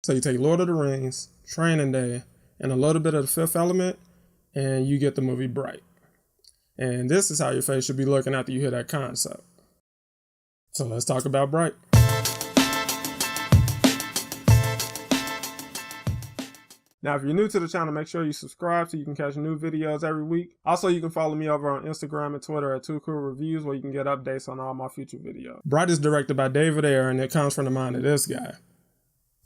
So you take Lord of the Rings, Training Day, and a little bit of the Fifth Element, and you get the movie Bright. And this is how your face should be looking after you hear that concept. So let's talk about Bright. Now, if you're new to the channel, make sure you subscribe so you can catch new videos every week. Also, you can follow me over on Instagram and Twitter at 2coolreviews, where you can get updates on all my future videos. Bright is directed by David Ayer, and it comes from the mind of this guy.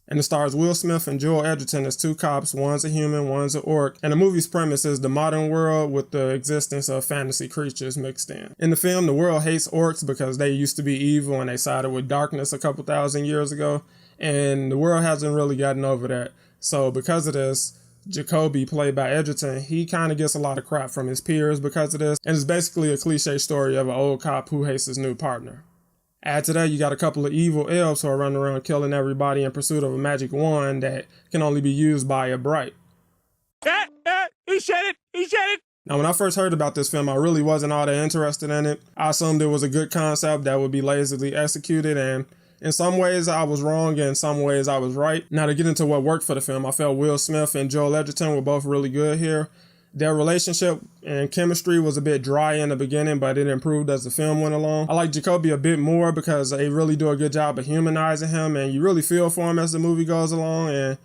And it stars Will Smith and Joel Edgerton as two cops. One's a human, one's an orc. And the movie's premise is the modern world with the existence of fantasy creatures mixed in. In the film, the world hates orcs because they used to be evil and they sided with darkness a couple thousand years ago. And the world hasn't really gotten over that. So because of this, Jacoby, played by Edgerton, he kind of gets a lot of crap from his peers because of this. And it's basically a cliche story of an old cop who hates his new partner. Add to that, you got a couple of evil elves who are running around killing everybody in pursuit of a magic wand that can only be used by a Bright. He said it! Now, when I first heard about this film, I really wasn't all that interested in it. I assumed it was a good concept that would be lazily executed, and in some ways I was wrong, and in some ways I was right. Now, to get into what worked for the film, I felt Will Smith and Joel Edgerton were both really good here. Their relationship and chemistry was a bit dry in the beginning, but it improved as the film went along. I like Jacoby a bit more because they really do a good job of humanizing him, and you really feel for him as the movie goes along. And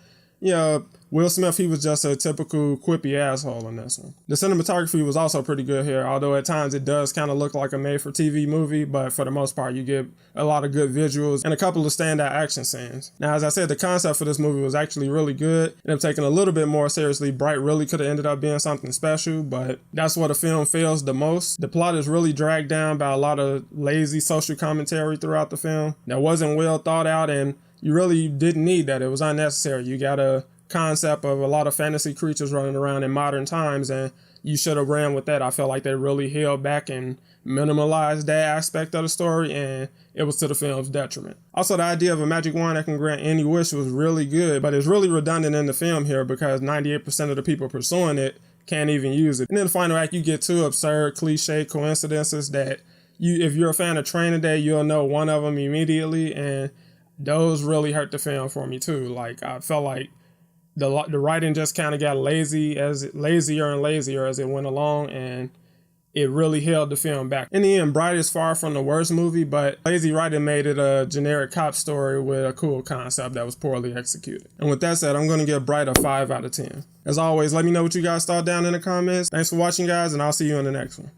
Will Smith, he was just a typical quippy asshole in this one. The cinematography was also pretty good here, although at times it does kind of look like a made-for-TV movie, but for the most part you get a lot of good visuals and a couple of standout action scenes. Now, as I said, the concept for this movie was actually really good, and if taken a little bit more seriously, Bright really could have ended up being something special, but that's where the film fails the most. The plot is really dragged down by a lot of lazy social commentary throughout the film that wasn't well thought out, and you really didn't need that. It was unnecessary. You got a concept of a lot of fantasy creatures running around in modern times, and you should have ran with that. I felt like they really held back and minimalized that aspect of the story, and it was to the film's detriment. Also, the idea of a magic wand that can grant any wish was really good, but it's really redundant in the film here because 98% of the people pursuing it can't even use it. And in the final act, you get two absurd cliche coincidences that if you're a fan of Training Day, you'll know one of them immediately, and those really hurt the film for me too. Like, I felt like the writing just kind of got lazier and lazier as it went along, and it really held the film back. In the end, Bright is far from the worst movie, but lazy writing made it a generic cop story with a cool concept that was poorly executed. And with that said, I'm going to give Bright a 5 out of 10. As always, let me know what you guys thought down in the comments. Thanks for watching, guys, and I'll see you in the next one.